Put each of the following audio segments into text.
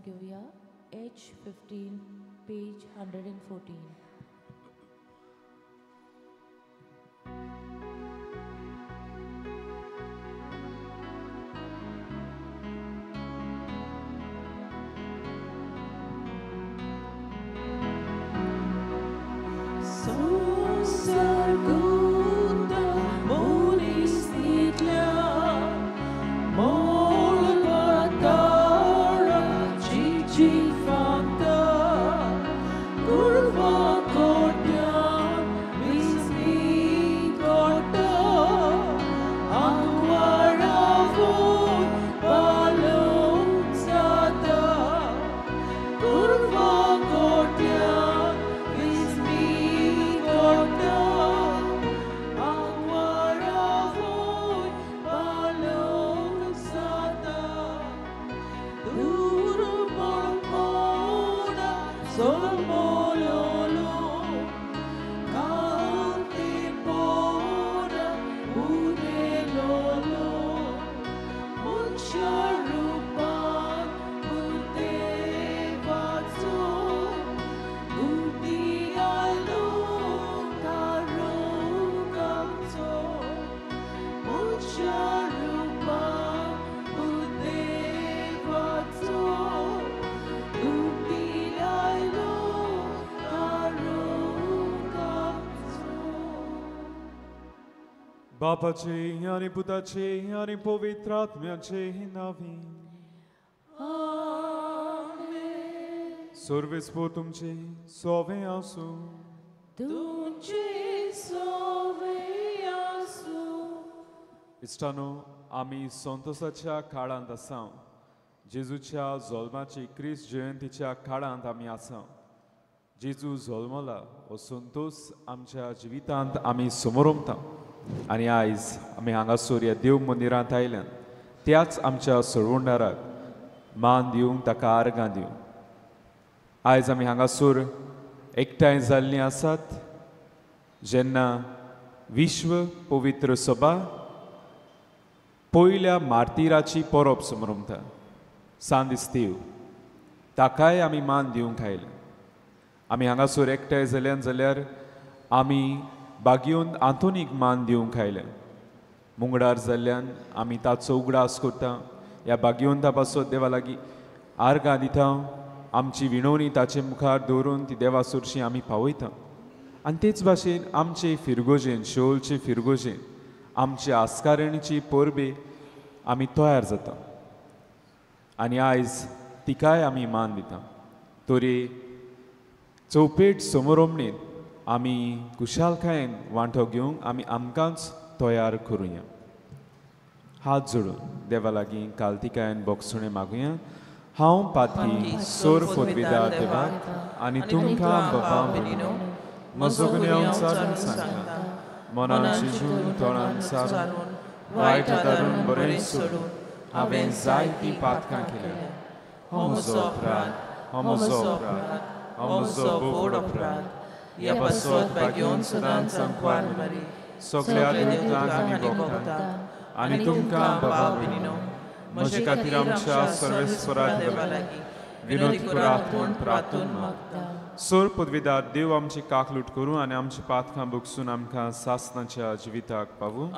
Matthew, H 15, page 114. बापाचे आणि पुताचे आणि पवित्र आत्म्याचे नावे सर्वेस्पो तुमचे सोवे आसू इष्टानो आम्ही संतोषाच्या काळांत आसा जेजूच्या जल्माची क्रिस्त जयंतीच्या काळांत आम्ही आसा जेजू जल्मला हो संतोष आमच्या जिवितांत आम्ही समोर उमता आणि आयज आम्ही हांगासर ह्या देव मंदिरांत आयल्यान त्याच आमच्या सोडवणाराक मान दिवंक ताका आर्गां दिवंक आयज आमी हांगासर एकठांय जाल्लीं आसात जेन्ना विश्व पवित्र सभा पयल्या मार्तिराची परब समोर उमता सांत इस्तीव ताकाय आमी मान दिवंक आयले आमी हांगासर एकठांय जाल्यान जाल्यार आमी बागयोन आंतोनीक मान दिवंक आयले मुंगडार जाल्ल्यान आमी ताचो उगडास करता ह्या बागयोन पासत देवा लागीं आर्गां दिता आमची विणवणी ताचे मुखार दवरून ती देवा सुरशी आमी पावयता आनी तेच भाशेन आमचे फिरगोजेन शोलचे फिरगोजेन आमचे आस्कारणीची परबे आमी तयार जाता आनी आयज तिकाय आमी मान दिता तरी चौपेट समोरमणेन आमी कुशालकायेन वांटो घेवंक आमी आमकांच तयार करुया हात जोडून देवा लागीं काल्तिकायेन बोगसणे मागुया हांव पातकी सोर पदवीदार देवाक आनी तुमकां बाबा म्हणून म्हजो गुन्यांव चालून सांगता मनान शिजून तोंडान सारून वायट दारून बरें सोडून हांवें जायतीं पातकां केल्या हो म्हजो अपराध हो म्हजो अपराध हो म्हजो बोड अपराध ह्या बसत बागयोन सदांच सांकवार मारी सगळ्या दुतांक आनी भोगतांक आनी तुमकां बाबा भयणीनो म्हजे खातीर आमच्या सर्वेस्परा देवा लागीं विनोद करात म्हूण प्रार्थून मागता सोर पदवीदार देव आमची काकलूट करूं आनी आमची पातकां भोगसून आमकां सासनाच्या जिविताक पावूं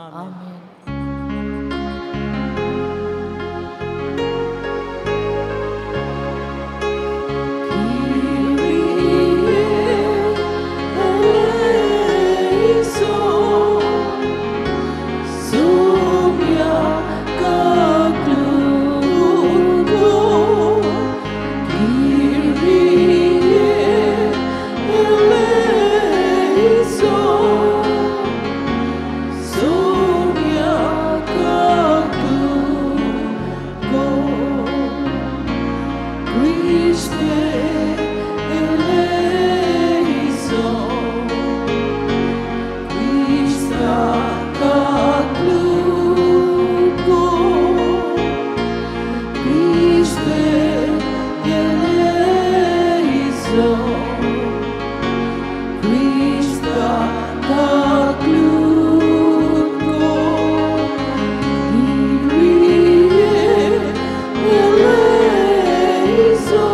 Amen. So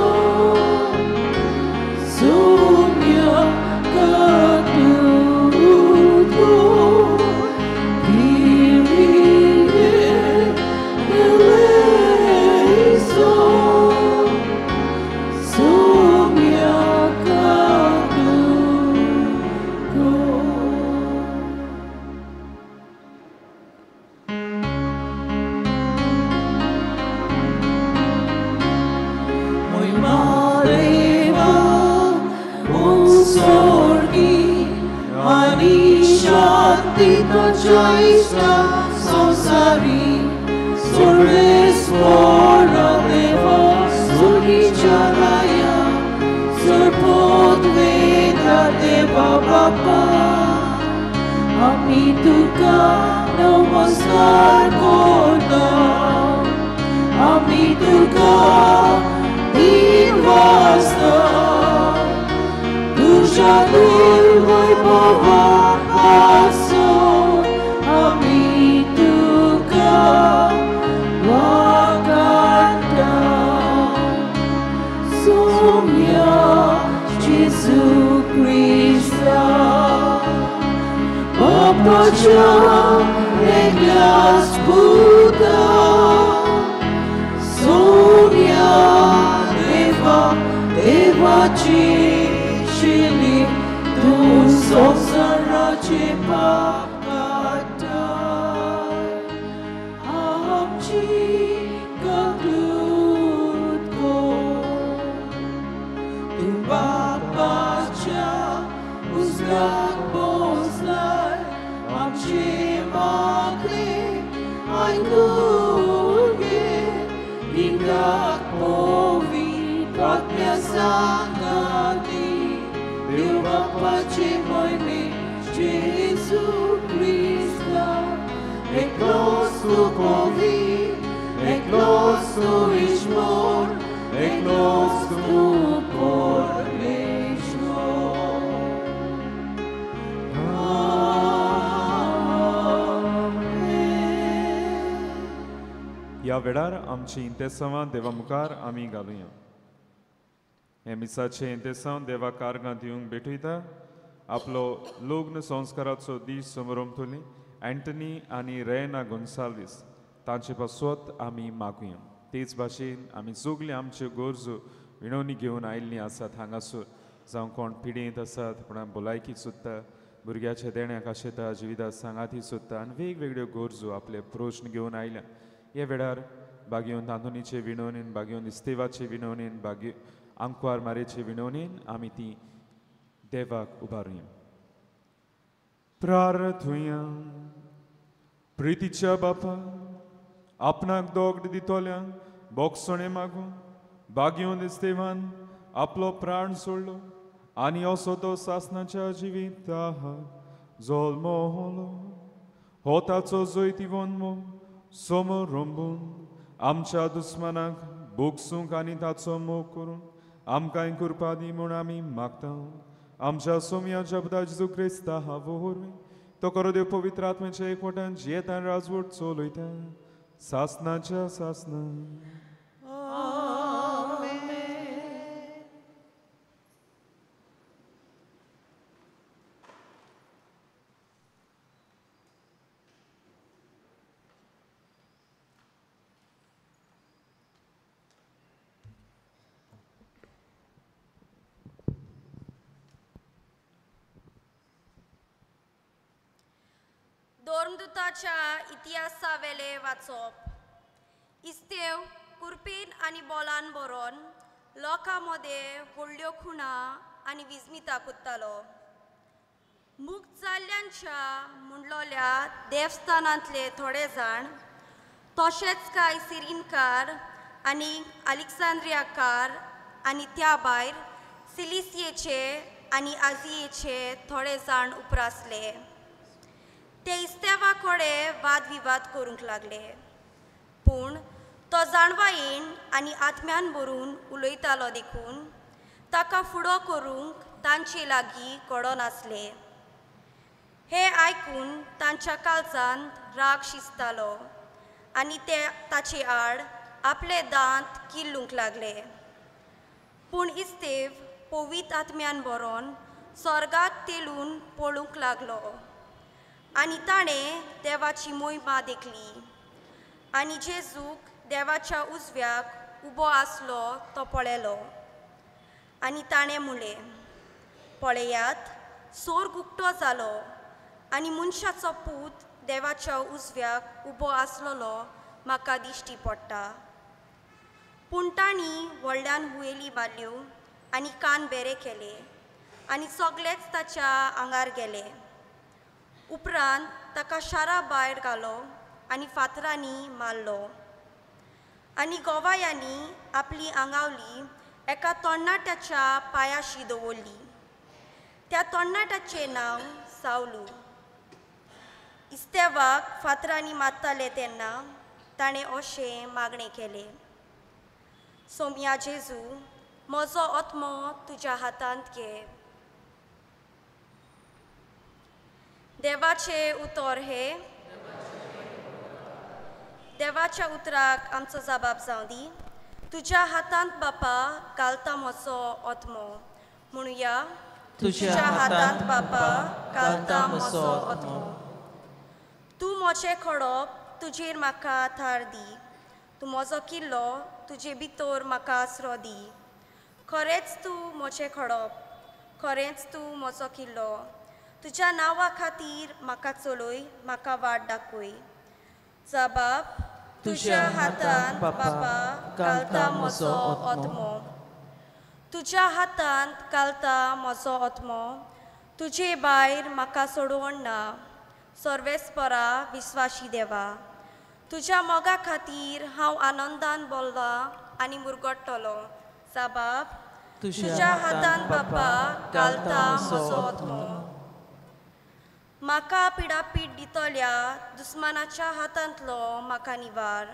Tito Joista Sonsari Survespora Deva Suricharaya Surpodveda Deva Baba Ami Tuka Namaskar Korta Ami Tuka Divasta Tuja Devai Baba Paso Ami Tuka Wakanda Somya Jesus Krista Bapa Jah Reglas Buddha Somya Deva Devachi Shili Tu Sonsara Chepakata Amchi Kaglutko Tu Bapa Jah Uzlak Bozlai Amchi Makli Ainguge Ingak Povi Pratmya Sangati Deus Bapa Chimoime Jesus Krista Eklosu Povi Eklosu Ishmor Eklosu Pormeshwar या वेळार आमची इंतेसांवां देवा मुखार आमी घालुया. हे मिसाचे इंतेसांव देवा कारगां दिवंक भेटयता. आपलो लग्न संस्काराचो दीस समारंभतली अँटनी आनी रेना गोन्साल्वीस तांचे पासत आमी मागुया. तेच भाशेन आमी सगळी आमच्यो गरजो विणवणी घेवन आयिल्लीं आसात हांगासर, जावं कोण पिडेंत आसात, कोणाक भलायकी सोदता, भुरग्याच्या देण्याक आशेता, जिवितांत सांगाती सोदता आनी वेगवेगळ्यो गरजो आपले प्रश्न घेवन आयल्या. हे वेळार बागयोन तांदुणीचे विणवणेन, बागयोन इस्तेवाचे विणवणेन, बागयो आंकवार मारेचे विणवणेन आमी ती देवाक उबारुया. प्रार्थुया. प्रितीच्या बापा, आपणाक दोग दितोल्यांक बोगसणे मागून बागयोन इस्तेवान आपलो प्राण सोडलो आनी असो तो सासनाच्या जिविताक जल्मलो. हो ताचो जैती वन्मो समोर रंबून आमच्या दुस्मानाक बोगसूंक आनी ताचो मोग करून आमकां कृपा दी म्हूण आमी मागता. आमच्या सोम्याच्या पुता जेजू क्रिस्ता हांव वरवीं तो करो देव पवित्र आत्म्याच्या एकवटान जियेत आनी राजवट चलयता सासनाच्या सासना. धर्मदुताच्या इतिहासा वेले वाचप. इस्तेव कुरपीन आनी बोलान बरोवन लोकां मदें व्हडल्यो खुणा आनी विस्मिता कोत्तालो. मुक्त जाल्ल्यांच्या मुंडलोल्या देवस्थानांतले थोडे जाण, तशेंच कांय सिरीनकार आनी अलेक्झांद्रियाकार आनी त्या भायर सिलिसियेचे आनी आजियेचे थोडे जाण उप्रासले. ते इस्तेवा कडेन वादविवाद करूंक लागले. पूण तो जाणवायेन आनी आत्म्यान भरून उलयतालो देखून ताका फुडो करूंक तांचे लागीं कळनासले. हे आयकून तांच्या काळजांत राग शिजतालो आनी ते ताचे आड आपले दांत किल्लूंक लागले. पूण इस्तेव पवित्र आत्म्यान भरोन स्वर्गाक तेलून पळोवंक लागलो आनी ताणें देवाची मोहिमा देखली आनी जेजूक देवाच्या उजव्याक उबो आसलो तो पळयलो. आनी ताणें म्हणलें, पळयात, स्वर्ग उक्तो जालो आनी मनशाचो पूत देवाच्या उजव्याक उबो आसलोलो म्हाका दिश्टी पडटा. पूण तांणी व्हडल्यान हुयेली मारल्यो आनी कान बेरे केले आनी सगळेच ताच्या आंगार गेले. उपरांत ताका शारा भायर घालो आनी फातरांनी मारलो आनी गोवायांनी आपली आंगावली एका तरणाट्याच्या पांयाशी दवरली. त्या तरणाट्याचें नांव सावलू. इस्तेवाक फातरांनी मारताले तेन्ना ताणें अशें मागणें केलें, सोम्या जेजू, म्हजो आत्मो तुज्या हातांत घे. देवाचें उतर हे. देवाच्या उतराक आमचो जबाब जावं दी. तुज्या हातांत बापा घालता म्हजो आत्मो. म्हणुया, तुज्या हातांत बापा घालता म्हजो आत्मो. तूं म्हजें खडप तुजेर म्हाका थार दी. तूं म्हजो किल्लो तुजे भितर म्हाका आसरो दी. खरेंच तूं म्हजें खडप, खरेंच तूं म्हजो किल्लो. तुज्या नांवा खातीर म्हाका चलय, म्हाका वाट दाखय. जबाब, तुज्या हातांत बापा घालता म्हजो आत्मो. तुज्या हातांत घालता म्हजो आत्मो. तुजे भायर म्हाका सोडवण ना. सर्वेस्परा विस्वाशी देवा, तुज्या मोगा खातीर हांव आनंदान बोल्ला आनी मुरगडटलो. जबाब, तुज्या हातांत बापा घालता म्हजो आत्मो. म्हाका पिडापीड दितल्या दुस्मानाच्या हातांतलो म्हाका निवार.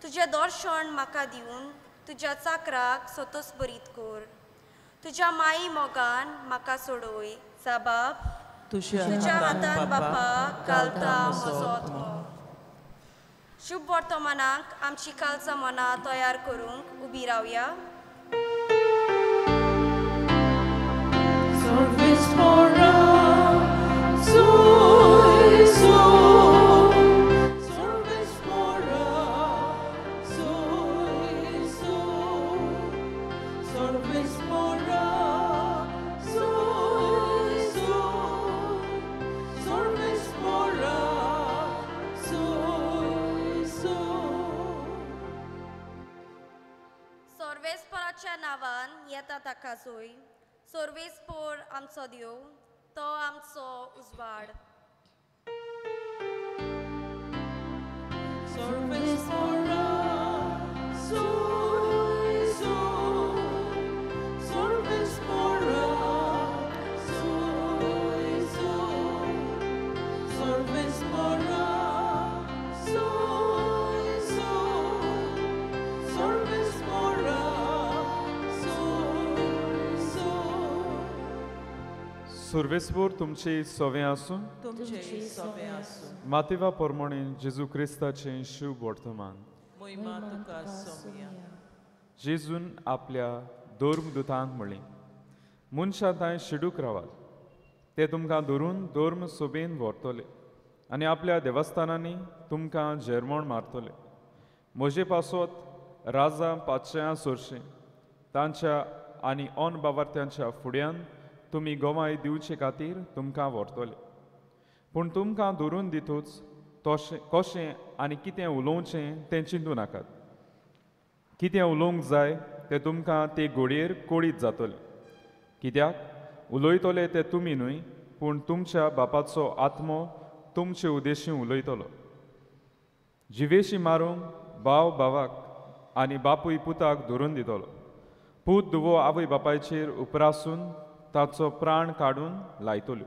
तुजें दर्शन म्हाका दिवन तुज्या चाकराक सतोस बरीत कर. तुज्या माई मोगान म्हाका सोडय. जबाब, तुज्या हातांत बापा घालता म्हजो आत्मो. शुभ वर्तमानाक आमची काळजां मनां तयार करूंक उबी रावया. Service for us, soy, soy. Service for us, soy, soy. Service for us, soy, soy. Service for us, soy, soy. सर्वेस्पराच्या नांवान येता ताका जोय. सर्वेस्पर आमचो देव, तो आमचो उजवाड. Service for us, soy, soy. Service for us, soy, soy. Service for us, soy, soy. Service for us, soy, soy. सर्वेस्पोर तुमचे सोवे आसूं. तुमचे सवे आसूं. मातेवा पोरमोणे जेजू क्रिस्ताचें शुभ वर्तमान. मोहिमा तुका सोम्या. जेजून आपल्या दोर्म दुतांक म्हणलें, मनशां थंय शिडूक रावात. ते तुमकां धरून दोर्म सोबेन व्हरतले आनी आपल्या देवस्थानांनी तुमकां जेरमोण मारतले. म्हजे पासत राजा पांचश्यां सोरशीं तांच्या आनी ऑन बावार्थ्यांच्या फुड्यान तुमी गोवाय दिवचे खातीर तुमकां व्हरतले. पूण तुमकां धरून दितूच तोशें कशें आनी कितें उलोवचें तें चिंतू नाकात. कितें उलोवंक जाय तें तुमकां ते घोडयेर कळीत जातलें. कित्याक उलयतले ते तुमी न्हय, पूण तुमच्या बापाचो आत्मो तुमचे उद्देशी उलयतलो. जिवेशी मारूंक भाव भावाक आनी बापूय पुताक धरून दितलो. पूत धुवो आवय बापायचेर उपरासून ताचो प्राण काडून लायतल्यो.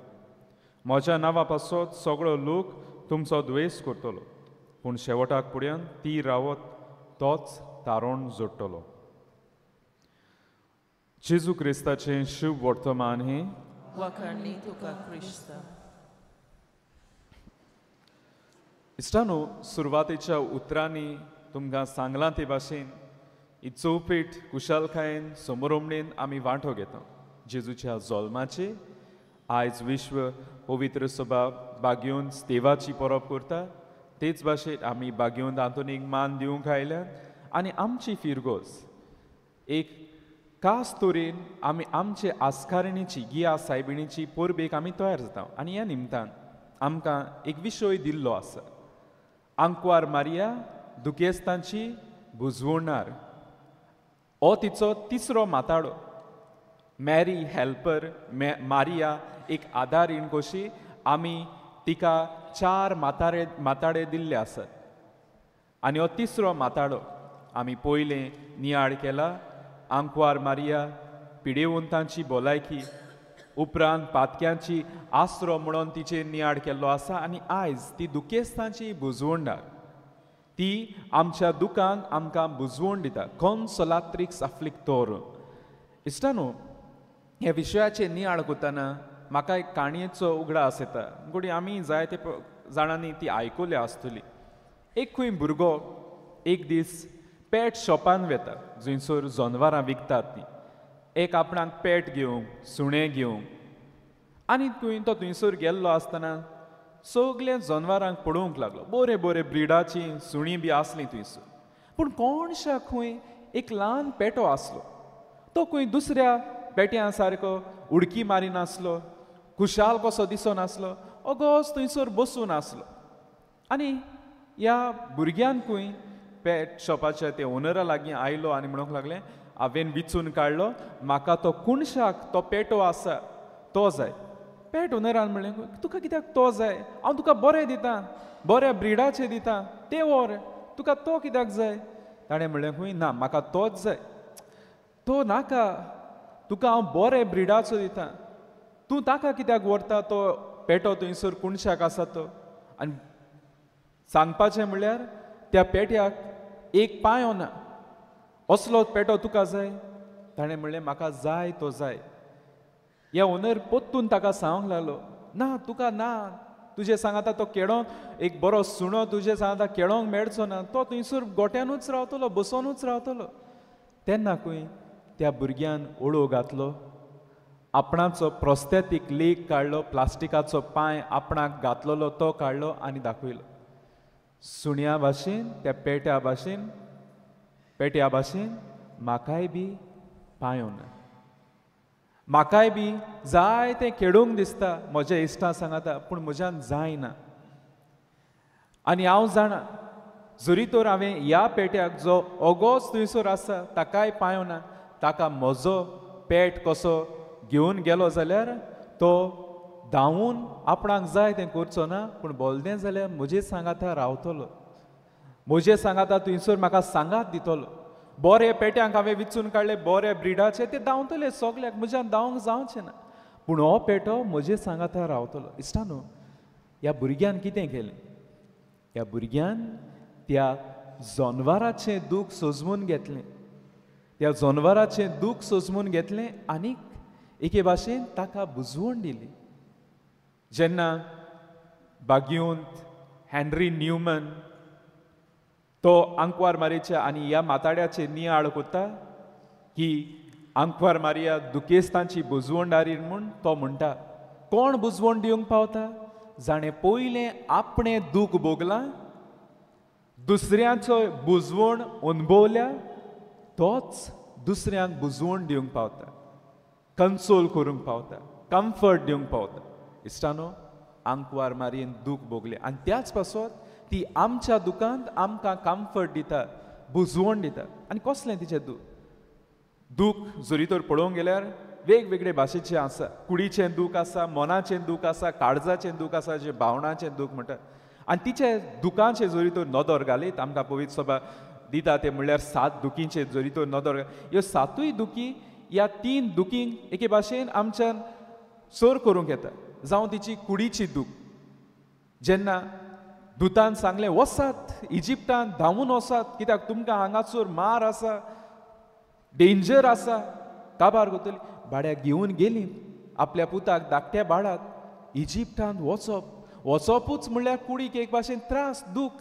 म्हज्या नांवा पासत सगळो लोक तुमचो द्वेस करतलो, पूण शेवटाक फुड्यान ती रावत तोच तारोण जोडटलो. जेजू क्रिस्ताचें शुभ वर्तमान हें. वखणी तुका क्रिस्ता. इश्टानो, सुरवातेच्या उतरांनी तुमकां सांगलां ते भाशेन ही चौपेट कुशालकायेन समोरमणेन आमी वांटो घेता. जेजूच्या जल्माचे आयज विश्व पवित्र सभा बागयोन स्तेवाची परब करता. तेच भाशेन आमी बागयोन आंतोनीक मान दिवंक आयल्यात आनी आमची फिरगोस एक खास तरेन आमी आमचे आस्कारणीची गिया सायबिणीची परबेक आमी तयार जाता. आनी ह्या निमतान आमकां एक विशय दिल्लो आसा. आंकवार मारिया दुखेस्तांची बुजवणार हो तिचो तिसरो माताडो. मॅरी हेल्पर मारिया एक आदारीण कशी आमी तिका 4 माताडे दिल्ले आसात आनी हो तिसरो माताडो आमी पयलें नियाळ केला आंकवार मारिया पिडेवंतांची भलायकी उपरांत पातक्यांची आसरो म्हणून तिचेर नियाळ केल्लो आसा आनी आयज ती दुखेस्तांची बुजवणदार ती आमच्या दुखांक आमकां बुजवण दिता कॉन्सोलाट्रिक्स अफ्लिक्टोर इश्टानो ह्या विशयाचेर नियाळ करतना म्हाका एक काणयेचो उगडास येता गोडी आमी जायते जाणांनी ती आयकुल्या आसतली एक खंय भुरगो एक दीस पेट शॉपान वेता जंयसर जनवरां विकतात ती एक आपणाक पेट घेवंक सुणें घेवंक आनी तो थंयसर गेल्लो आसतना सगल्या जनवरांक पळोवंक लागलो बरे बरे ब्रिडाची सुणीं बी आसलीं थंयसर पूण कोणशा खंय एक ल्हान पेटो आसलो तो खंय दुसऱ्या पेट्यां सारको उडकी मारिनासलो खुशाल कसो दिसनासलो अगोच थंयसर बसून आसलो आनी ह्या भुरग्यान खंय पेट शॉपाच्या ते ओनरा लागीं आयलो आनी म्हणूंक लागलें हांवें विचून काडलो म्हाका तो कुणशाक तो पेटो आसा तो जाय पेट ओनरान म्हणलें तुका कित्याक तो जाय हांव तुका बरें दितां बऱ्या ब्रिडाचे दितां ते व्हर तुका तो कित्याक जाय ताणें म्हणलें खंय ना म्हाका तोच जाय तो नाका तुका हांव बरे ब्रिडाचो दितां तूं ताका कित्याक व्हरता तो पेटो थंयसर कुणशाक आसा तो आनी सांगपाचें म्हणल्यार त्या पेट्याक एक पांयो ना असलो पेटो तुका जाय ताणें म्हणलें म्हाका जाय तो जाय ह्या ओनर पोत्तून ताका सांगूंक लागलो ना तुका ना तुजे सांगाता तो केळोंक एक बरो सुणो तुजे सांगाता केळोंक मेळचो ना तो थंयसर गोट्यानूच रावतलो बसोनूच रावतलो तेन्ना खंय त्या भुरग्यान ओळो घातलो आपणाचो प्रोस्थेटीक लेग काडलो प्लास्टिकाचो पांय आपणाक घातलेलो तो काडलो आनी दाखयलो सुण्या भाशेन त्या पेट्या भाशेन म्हाकाय बी पांयो ना म्हाकाय बी जाय तें खेळूंक दिसता म्हज्या इश्टां सांगाता पूण म्हज्यान जायना आनी हांव जाणा जरी तर हांवें ह्या पेट्याक जो ओगोच थंयसर आसा ताकाय पांयो ना ताका म्हजो पेट कसो घेवन गेलो जाल्यार तो धांवून आपणाक जाय तें करचो ना पूण बोलदें जाल्यार म्हजे सांगाता रावतलो म्हजे सांगाता थंयसर म्हाका सांगात दितलो बरे पेट्यांक हांवें विचून काडले बरे ब्रिडाचे ते धांवतले सगल्याक म्हज्यान धांवंक जावचें ना पूण हो पेटो म्हजे सांगाता रावतलो इश्टानो ह्या भुरग्यान कितें केलें ह्या भुरग्यान त्या जनवराचें दूख सजमून घेतलें त्या जनवराचें दूख सजमून घेतलें आनीक एके भाशेन ताका बुजवण दिली जेन्ना बाग्युंत हेनरी न्यूमन तो आंकवार मारियाच्या आनी ह्या माताड्याचे नियाळ कोत्ता की आंकवार मारिया दुखेस्तांची बुजवणदारी म्हूण तो म्हणटा कोण बुजवण दिवंक पावता जाणें पयलें आपणें दूख भोगलां दुसऱ्याचो बुजवण अनुभवल्या तोच दुसऱ्यांक बुजवण दिवंक पावता कन्सोल करूंक पावता कम्फर्ट दिवंक पावता इश्टानो आंकवार मारयेन दूख भोगलें आनी त्याच पासत ती आमच्या दुखांत आमकां कम्फर्ट दिता बुजवण दिता आनी कसलें तिचें दूख जरी तर पळोवंक गेल्यार वेगवेगळे भाशेचें आसा कुडीचें दूख आसा मनाचें दूख आसा काळजाचें दूख आसा जें भावनाचें दूख म्हणटात आनी तिचे दुखांचें जरी तर नदर घालीत आमकां पवित्र सभा दिता तें म्हणल्यार 7 दुखींचें जरी तर नदर ह्यो 7य दुखी ह्या 3 दुखींक एके भाशेन आमच्यान सर करूंक येता जावं तिची कुडीची दूख जेन्ना दुतान सांगलें वसात इजिप्टान धांवून वसात कित्याक तुमकां हांगासर मार आसा डेंजर आसा काबार करतली भाड्याक घेवन गेलीं आपल्या पुताक धाकट्या बाळाक इजिप्टान वचपूच म्हणल्यार कुडीक एक भाशेन त्रास दूख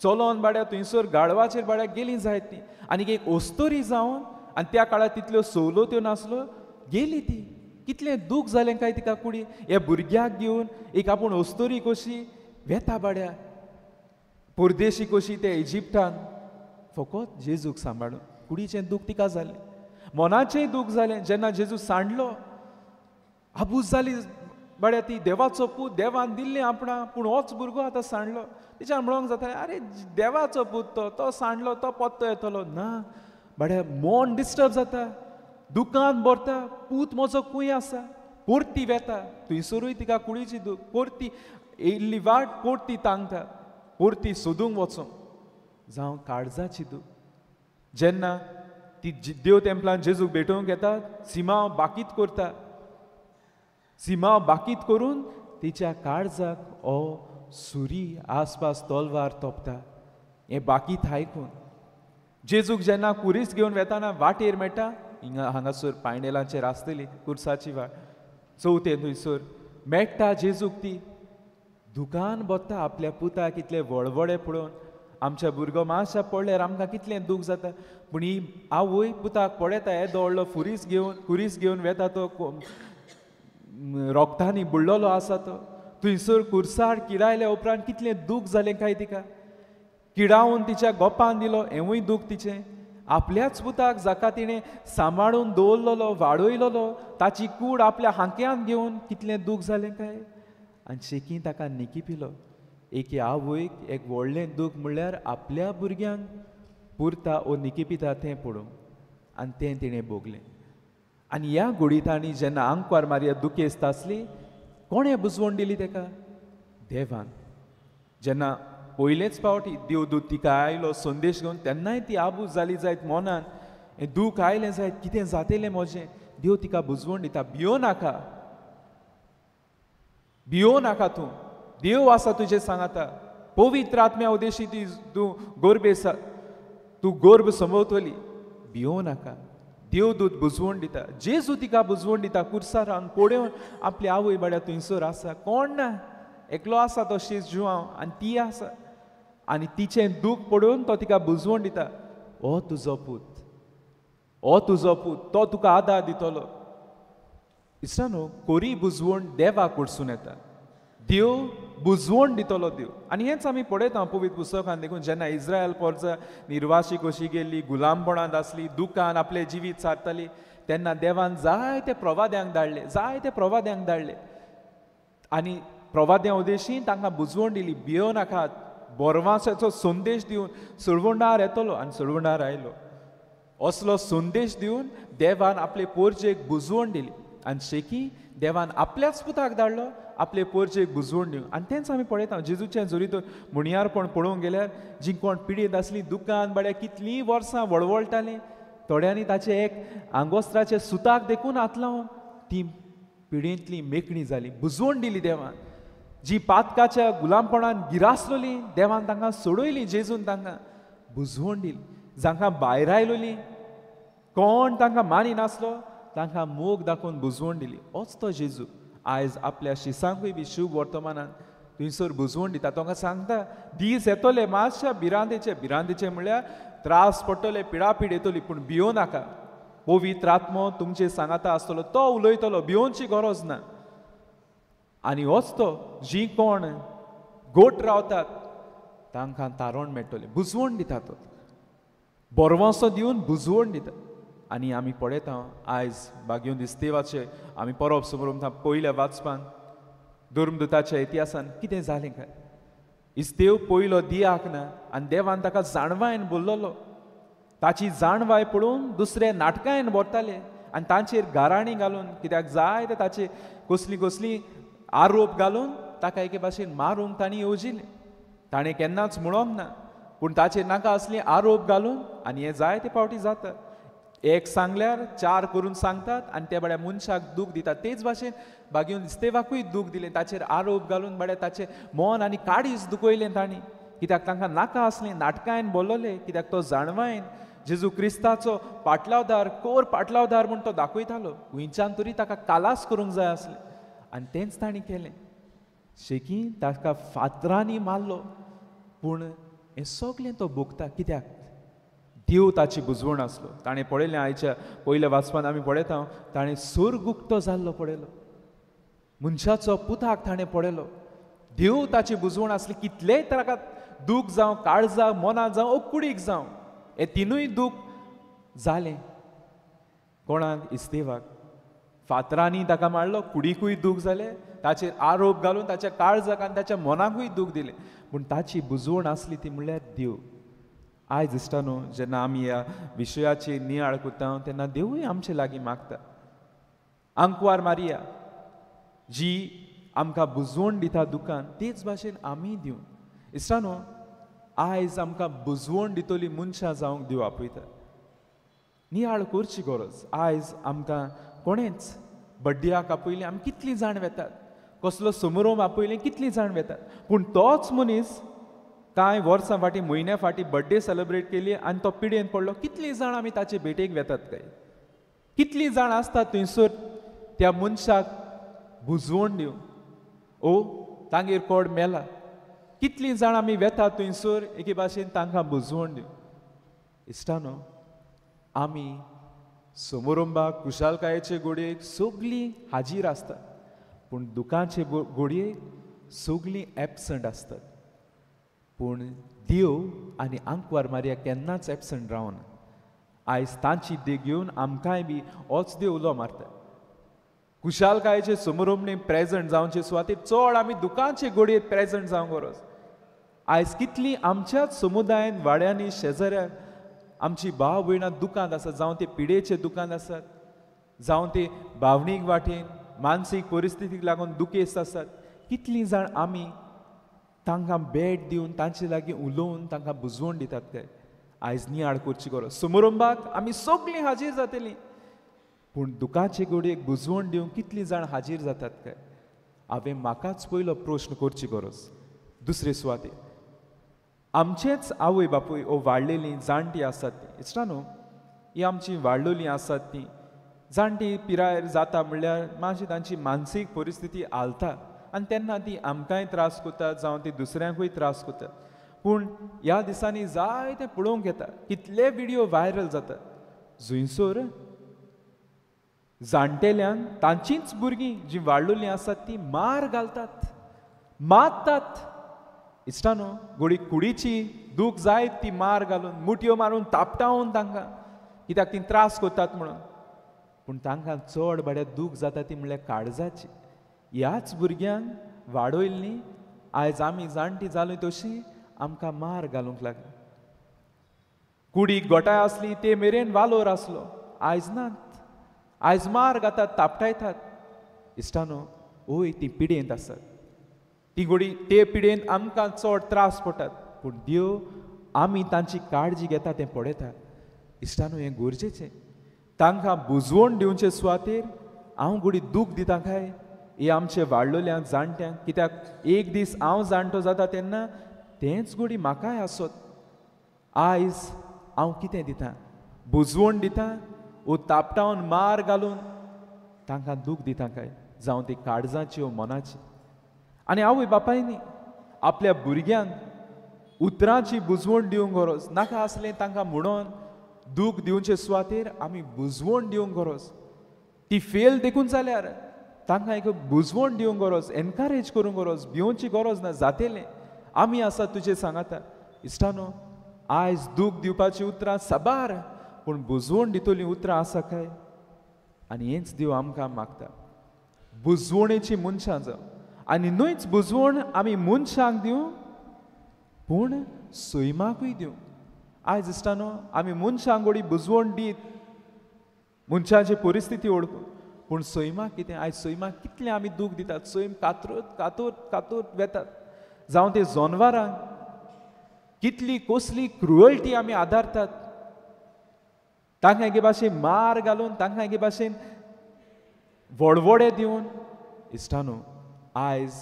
चलोन भाड्या थंयसर गाळवाचेर भाड्याक गेलीं जायत ती आनीक एक ओस्तोरी जावन आनी त्या काळार तितल्यो सवलत्यो नासल्यो गेली ती कितलें दूख जालें काय तिका कुडी ह्या भुरग्याक घेवन एक आपूण ओस्तोरी कशी वेता भाड्या परदेशी कशी ते इजिप्टान फकत जेजूक सांबाळून कुडीचें दूख तिका जालें मनाचेंय दूख जालें जेन्ना जेजू सांडलो आबूज जाली भाड्या ती देवाचो पूत देवान दिल्लें आपणा पूण होच भुरगो आतां सांडलो तिच्यान म्हणोंक जाता अरे देवाचो पूत तो सांडलो तो पत्तो येतलो ना भाड्या मन डिस्टर्ब जाता दुकान भरता पूत म्हजो खूंय आसा परती वेता थंयसरूय तिका कुडीची दूख परती इल्ली वाट पोरती तांगता पोरती सोदूंक वचूंक जावं काळजाची दूख जेन्ना ती देव तेंपलान जेजूक भेटोवंक येता सीमा बाकीत करता सीमा बाकीत करून तिच्या काळजाक हो सुरी आसपास तोलवार तोपता हें बाकीत आयकून जेजूक जेन्ना कुरीस घेवन वेताना वाटेर मेळटा हांगासर पायंडेलांचेर आसतली कुर्साची वाट चवथेन थंयसर मेळटा जेजूक ती दुकान बसता आपल्या पुताक कितले वळवळे पळोवन आमच्या भुरगो मातशा पडल्यार आमकां कितलें दूख जाता पूण ही आवय पुताक पळयता येदो व्हडलो कुरीस घेवन वेता तो रोगतांनी बुडलोलो आसा तो थंयसर कुर्सार किडायल्या उपरांत कितलें दूख जालें काय तिका किडावून तिच्या गोपान दिलो हेंवूय दूख तिचें आपल्याच पुताक जाका तिणें सांबाळून दवरलेलो वाडयलोलो ताची कूड आपल्या हांक्यांत घेवन कितलें दूख जालें काय आनी शेकी ताका निकिपिलो एके आवयक एक व्हडलें दूख म्हणल्यार आपल्या भुरग्यांक पुरता ओ निकिपिता तें पळोवंक आनी तें तिणें भोगलें आनी ह्या घुडीतांनी जेन्ना आंकवार मारया दुखेस्त आसली कोणें बुजवण दिली ताका देवान जेन्ना पयलेच फावटी देवदूत तिका आयलो संदेश घेवन तेन्नाय ती आबूज जाली जायत मनान हें दूख आयलें जायत कितें जातलें म्हजें देव तिका बुजवण दिता भियो नाका तूं देव आसा तुजें सांगाता पवित्र आत्म्या उदेशी तूं गोरबेसा तूं गोर्ब संभोवतली भियो नाका देवदूत बुजवण दिता जेजू तिका बुजवण दिता कुर्सार रावन पळोवन आपली आवय बाड्या थंयसर आसा कोण ना एकलो आसा तो शीस जुवांव आनी ती आसा आनी तिचें दूख पळोवन तो तिका बुजवण दिता हो तुजो पूत तो तुका आदार दितलो इश्टानो कोरी बुजवण देवाक कडसून येता देव बुजवण दितलो देव आनी हेंच आमी पळयता पवित्र पुस्तकान देखून जेन्ना इस्रायल परजा निर्वाशीक कशी गेल्ली गुलामपणांत आसली दुखान आपलें जिवीत सारताली तेन्ना देवान जायते प्रवाद्यांक धाडले आनी प्रवाद्या उदेशी तांकां बुजवण दिली भियो नाकात बोरवासाचो संदेश दिवन सळवंडार येतलो आनी सळवंडार आयलो असलो संदेश दिवन देवान आपले पोरजेक बुजवण दिली आनी शेकी देवान आपल्याच पुताक धाडलो आपले पोरजेक बुजवण दिवन आनी तेंच आमी पळयता जेजूचें जोरीतून मुणयारपण पळोवंक गेल्यार जीं कोण पिडीत आसलीं दुकान बाड्या कितलीं वर्सां वळवळटालीं थोड्यांनी ताचे एक आंगोस्त्राचे सुताक देखून हात लावन ती पिडींतली मेकळी जाली बुजवण दिली देवान जी पातकाच्या गुलामपणान गिरासलोली देवान तांकां सोडयली जेजून तांकां बुजवण दिली जांकां भायर आयलोली कोण तांकां मानी नासलो तांकां मोग दाखोवन बुजवण दिली होच तो जेजू आयज आपल्या शिसांकूय बी शुभ वर्तमानान थंयसर बुजवण दिता तांकां सांगता दीस येतले मातशा भिरांतीचे म्हणल्यार त्रास पडटले पिडापीड येतली पूण भियो नाका पवित्र आत्मो तुमचे सांगाता आसतलो तो उलयतलो भियोवची गरज ना आनी होच तो जी कोण गोट रावतात तांकां तारण मेळटलें बुजवण दिता तो बोरवांसो दिवन बुजवण दिता आनी आमी पळयता आयज बागयोन इस्तेवाचे आमी परब समोर पयल्या वाचपान धर्मदुताच्या इतिहासान कितें जालें काय इस्तेव पयलो दियाक ना आनी देवान ताका जाणवायन बोल्लोलो ताची जाणवाय पळोवन दुसरे नाटकायन बोरताले आनी तांचेर गाराणी घालून कित्याक जाय ते ताचे कसली आरोप घालून ताका एके भाशेन मारूंक तांणी येवजिल्लें ताणें केन्नाच म्हणोंक ना पूण ताचेर नाका असले आरोप घालून आनी हे जायते फावटी जाता एक सांगल्यार चार करून सांगतात आनी त्या बड्या मनशाक दूख दितात तेच भाशेन बागयोन इस्तेवाकूय दूख दिलें ताचेर आरोप घालून बड्या ताचें मन आनी काडीच दुखयलें तांणी कित्याक तांकां नाका आसलें नाटकायन बोल्लोलें कित्याक तो जाणवायन जेजू क्रिस्ताचो कोर पाटलावदार म्हूण तो दाखयतालो हुंयच्यान तरी ताका कालास करूंक जाय आसलें आनी तेंच तांणी केलें शेकी ताका फातरांनी मारलो पूण हें सगळें तो भोगता कित्याक देव ताची बुजवण आसलो ताणें पळयलें आयच्या पयल्या वाचपान आमी पळयता ताणें सूर गुप्तो जाल्लो पळयलो मनशाचो पुताक ताणें पळयलो देव ताची बुजवण आसली कितलेय ताका दूख जावं काळजाक मनाक जावं ओकुडीक जावं हे तिनूय दूख जालें कोणाक इस्तेवाक फातरांनी ताका मारलो कुडीकूय दूख जालें ताचेर आरोप घालून ताच्या काळजाक आनी ताच्या मनाकूय दूख दिलें पूण ताची बुजवण आसली ती म्हणल्यार देव आयज इश्टानो जेन्ना आमी ह्या विशयाची नियाळ कोत्ता तेन्ना देवूय आमचे लागीं मागता आंकवार मारिया जी आमकां बुजवण दिता दुकान तेच भाशेन आमी दिवं. इश्टानो, आयज आमकां बुजवण दितली मनशां जावंक दिव आपयता. नियाळ करची गरज. आयज आमकां कोणेंच बड्ड्याक आपयलें आमी कितलीं जाण वेतात, कसलो समारोप आपयलें कितलीं जाण वेतात, पूण तोच मनीस कांय वर्सां फाटीं म्हयन्या फाटीं बड्डे सेलेब्रेट केली आनी तो पिडेन पडलो, कितलीं जाण आमी ताचे भेटेक वेतात काय? कितलीं जाण आसतात थंयसर त्या मनशाक बुजवण दिवं. ओ तांगेर कोड मेला, कितलीं जाण आमी वेतात थंयसर एके भाशेन तांकां बुजवण दिवं. इश्टानो, आमी समारंभाक कुशालकायेचे घोडयेक सगळीं हाजीर आसतात, पूण दुखाचे घोडयेक सगळीं एबसंट आसतात. पूण देव आनी आंकवार मारया केन्नाच एबसंट रावना. आयज तांची देख घेवन आमकांय बी होच देव उलो मारता. कुशालकायेचे समारंभे प्रेजंट जावचे सुवातेर चड आमी दुखाचे घोडयेक प्रेजंट जावंक गरज. आयज कितलीं आमच्याच समुदायान वाड्यांनी शेजाऱ्या आमची भाव भयणां दुखांत आसात, जावं ते पिडेचे दुखांत आसात, जावं ते भावनीक वाटेन मानसीक परिस्थितीक लागून दुखेस्त आसात. कितलीं जाण आमी तांकां भेट दिवन तांचे लागीं उलोवन तांकां बुजवण दितात काय? आयज नियाळ करची गरज. समारंभाक आमी सगळीं हाजीर जातलीं, पूण दुखाचे घोडयेक बुजवण दिवंक कितलीं जाण हाजीर जातात काय? हांवें म्हाकाच पयलो प्रश्न करची गरज. दुसरे सुवातेर आमचेच आवय बापूय ओ वाडलेलीं जाणटीं आसात तीं. इश्टानो, ही आमची वाडलेलीं आसात तीं जाणटी पिरायेर जाता म्हणल्यार मातशी तांची मानसीक परिस्थिती हालता आनी तेन्ना ती आमकांय त्रास करतात जावं ती दुसऱ्यांकूय त्रास करतात. पूण ह्या दिसांनी जायते पळोवंक येता, कितले व्हिडियो व्हायरल जातात जंयसर जाणटेल्यांक तांचींच भुरगीं जीं वाडलेलीं आसात तीं मार घालतात, मारतात. इश्टानो, घोडी कुडीची दूख जायत ती मार घालून मुटयो मारून तापटावन तांकां, कित्याक ती त्रास करतात म्हणून. पूण तांकां चड बड्या दूख जाता ती म्हणल्यार काळजाची. ह्याच भुरग्यांक वाडयल्लीं आयज आमी जाणटी जालीं तशीं आमकां मार घालूंक लागला. कुडीक गोठाय आसली ते मेरेन वालोर आसलो, आयज नात. आयज मार घातात, तापटायतात. इश्टानो, ओय ती पिडेंत आसात. ती घोडी ते पिडेन आमकां चड त्रास पडटात, पूण देव आमी तांची काळजी घेता तें पळयता. इश्टानो, हें गरजेचें. तांकां बुजवण दिवचे सुवातेर हांव घोडी दूख दिता काय हे आमचे वाडलेल्यांक जाणट्यांक, कित्याक एक दीस हांव जाणटो जाता तेन्ना तेंच घोडी म्हाकाय आसत. आयज हांव कितें दितां? बुजवण दितां वो तापटावन मार घालून तांकां दूख दितां काय? जावं ती काळजाची वो मनाची. आनी आवय बापायनी आपल्या भुरग्यांक उतरांची बुजवण दिवंक गरज. नाका आसलें तांकां म्हणोन दूख दिवचे सुवातेर आमी बुजवण दिवंक गरज. ती फेल देखून जाल्यार तांकां एक बुजवण दिवंक गरज, एनकरेज करूंक गरज. भिवची गरज ना, जातेलें आमी आसा तुजें सांगाता. इश्टानो, आयज दूख दिवपाची उतरां साबार, पूण बुजवण दितलीं उतरां आसा काय? आनी हेंच देव आमकां मागता. बुजवणेची मनशां जावं. आनी न्हूच बुजवण आमी मनशांक दिवं, पूण सैमाकूय दिवं. आयज इश्टानो, आमी मनशांक घोडी बुजवण दीत मनशाची परिस्थिती ओळखून, पूण सैमाक कितें? आयज सैमाक कितलें आमी दूख दितात. सैम कातूर वेतात. जावं ते जनवारांक कितली कसली क्रुएल्टी आमी आदारतात. तांकां एके भाशेन मार घालून, तांकां एके भाशेन व्हडवडे दिवन. इश्टानो, आयज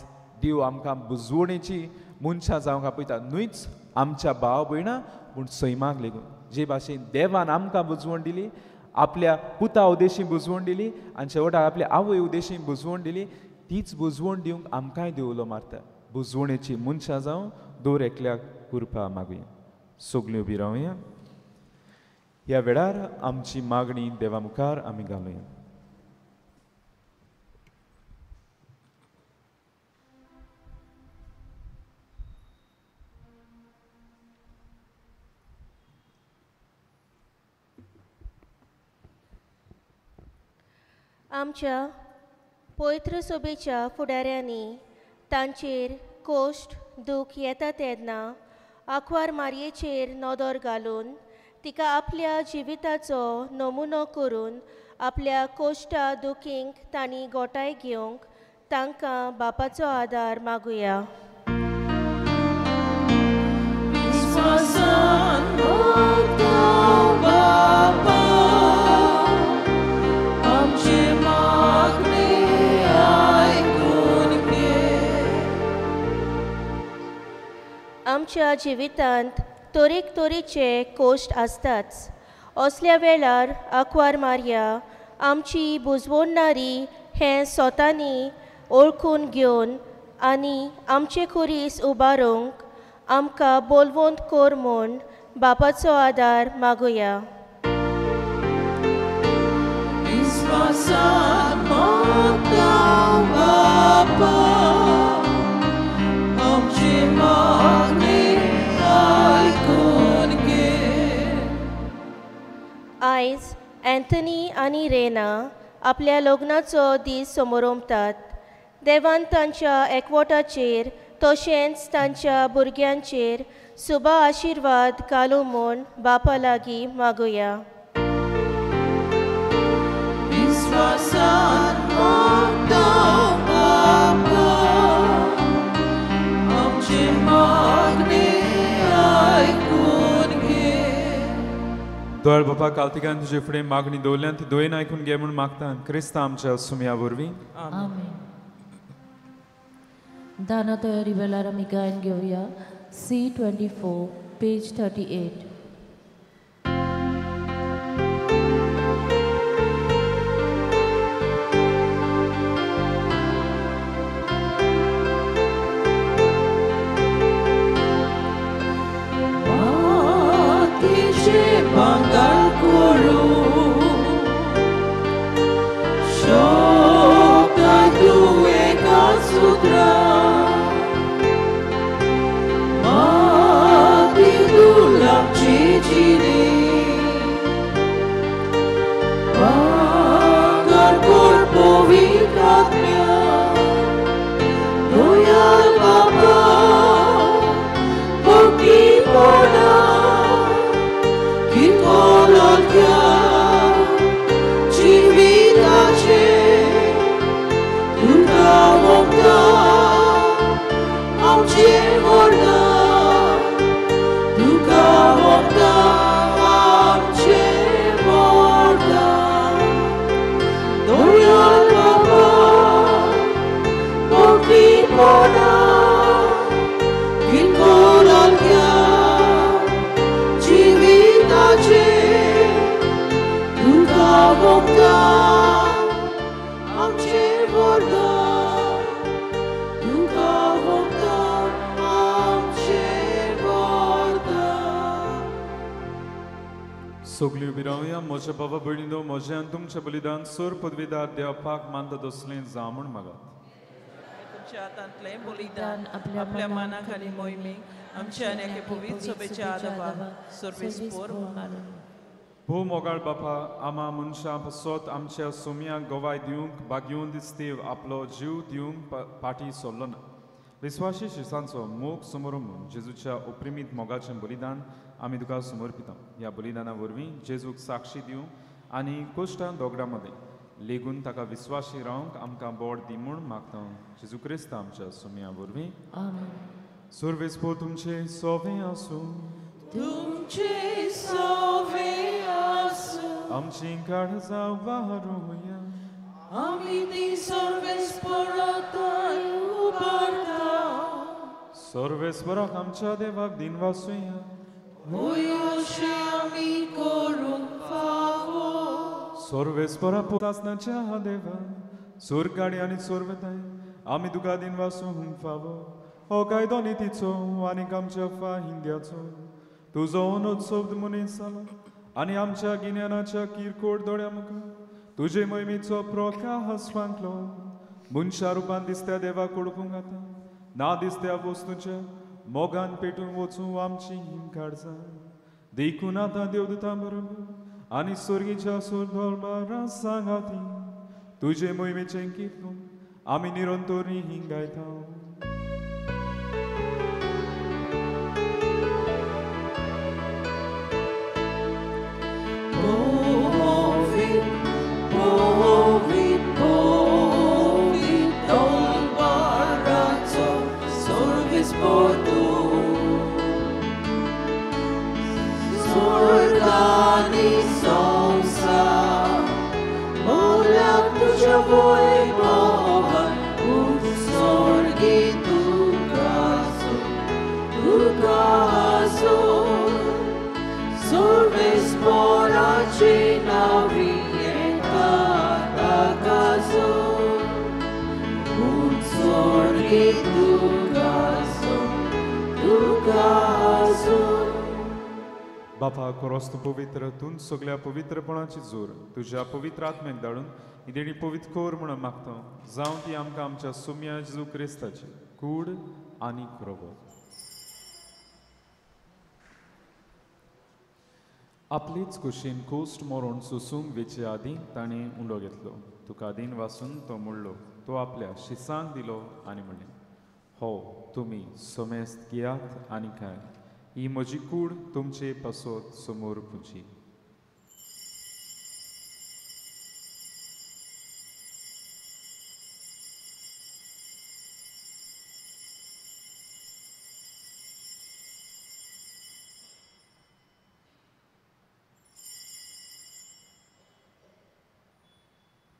देव आमकां बुजवणेची मनशां जावंक आपयता. न्हूच आमच्या भाव भयणां, पूण सैमाक लेगून. जे भाशेन देवान आमकां बुजवण दिली, आपल्या पुता उद्देशी बुजवण दिली आनी शेवटाक आपल्या आवय उद्देशी बुजवण दिली, तीच बुजवण दिवंक आमकांय देव उलो मारता. बुजवणेची मनशां जावं दोर एकल्याक कृपा मागुया. सगळीं उबी रावया. ह्या वेळार आमची मागणी देवा मुखार आमी घालुया. आमच्या पवित्र सभेच्या फुडाऱ्यांनी तांचेर कोश्ट दूख येता तेन्ना आंकवार मारयेचेर नदर घालून तिका आपल्या जिविताचो नमुनो करून आपल्या कोश्टा दुखींक तांणी गोठाय घेवंक तांकां बापाचो आदार मागुया. विस्वासान मागता बापा, आमची मागणी आयकून घे. आमच्या जिवितांत तोरेचे कोश्ट आसताच. असल्या वेळार आंकवार मारया आमची बुजवणणारी हें स्वतांनी ओळखून घेवन आनी आमचे खुरीस उबारूंक आमकां बोलवंत कोर म्हूण बापाचो आदार मागुया. विस्वासान मागता बापा, आमची मागणी आयकून घे. आयज अँथनी आनी रेना आपल्या लग्नाचो दीस समोरमतात. देवान तांच्या एकवटाचेर तशेंच तांच्या भुरग्यांचेर सुबा आशिर्वाद घालूं म्हूण बापा लागीं मागुया. विस्वासान मागता बापा, आमची मागणी आयकून घे. दोळ बापा कालतिकान तुजे फुडें मागणी दवरल्यान ती दोयन आयकून घे म्हूण मागता. क्रिस्त आमच्या सुमया वरवीं आमेन. दाना तयारी वेळार आमी गायन घेवया C24 पेज 38. मातीचे भांगर करून शोकाय तूं एका सुत्रा. माती दुर्लभची जिणी भांगर कोर पवित्र आत्म्या. दोयाल बापा भक्ती पोडा कितकोलक्या जिविताचे तुका वखदा आमचे व्हरता. तुका वखदा आमचे व्हरता. दोयाल बापा भक्ती पोडा कितकोलक्या जिविताचे तुका वखदा आमचे व्हरता. तुका वखदा आमचे व्हरता. सगळीं उबी रावया. म्हज्या बाबा भयणीनो, म्हजें आनी तुमचें बलिदान सोर पदवीदार देवपाक मानता तसलें जा म्हूण मागात. तुमच्या हातांतलें बलिदान आपल्या मनाक आनी मोहिमेक आमच्या आनी एके पवित्र सभेच्या आदाराक सर्वेस्पोर मारून. भोव मोगाळ बापा, आमा मनशां पासत आमच्या सोमयाक गोवाय दिवंक बागयून दिसतेव आपलो जीव दिवंक पाटी सोडलो ना. विस्वासी शिसांचो मोग समोरून जेजूच्या अप्रिमीत मोगाचें बलिदान आमी तुका समर्पिता. ह्या बलिदाना वरवीं जेजूक साक्षी दिवंक आनी कोश्टां दोगडां मदें लेगून ताका विस्वासी रावंक आमकां बोड दी म्हूण मागता. जेजू क्रिस्त आमच्या सोमया वरवीं आमेन. सर्वेस्पो तुमचे सोवें आसूं. तुमचे सोवे आसूं. आमची काळजां वारोया. आमी ती सर्वेस्पराताय उबारता. सर्वेस्पराक आमच्या देवाक दिन वासुया. होय अशें आमी करूंक फावो. सर्वेस्परा पोतासनाच्या देवा सुरगाडी आनी सर्वताय आमी तुका दिन वासूंक फावो. हो कायदो नितीचो आनीक आमच्या फाहिंद्याचो तुजो अनोत्सव मनीस जाला आनी आमच्या गिन्यानाच्या किरकोळ दोळ्या मुखार तुजे मोहिमेचो प्रकाश वांकलो. मनशा रुपान दिसत्या देवाक ओळखूंक जाता. ना दिसत्या वस्तूच्या मोगान पेटून वचूं आमची हिमकाळजां. देखून आतां देवदूतां बरोबर आनी सर्गीच्या सुरदोलबारां सांगाती तुजे मोहिमेचें कीर्तन आमी निरंतरी हिंगायता. Povit, povit, povit, तुझ्या वैभवान उत्सर्गी तुका आसो सर्वेस्पराची नावी येतात ताकासो उत्सर्गी तुका आसो. बापा खरोच तूं पवित्र तूं सगळ्या पवित्रपणाची जोर तुज्या पवित्र आत्म्याक धाडून ही देणी पवित्र कोर म्हणून मागता जावं ती आमकां आमच्या सुम्या जेजू क्रिस्ताची कूड आनी प्रभू. आपलीच कुशीन कोस्ट मोरून सुसूंक वेचे आदीं ताणें उंडो घेतलो. तुका आदीन वाचून तो मुडलो. तो आपल्या शिसांक दिलो आनी म्हणलें, हो तुमी सोमेस्त घेयात आनी खाय. ही म्हजी कूड तुमचे पासत समोर पुंची.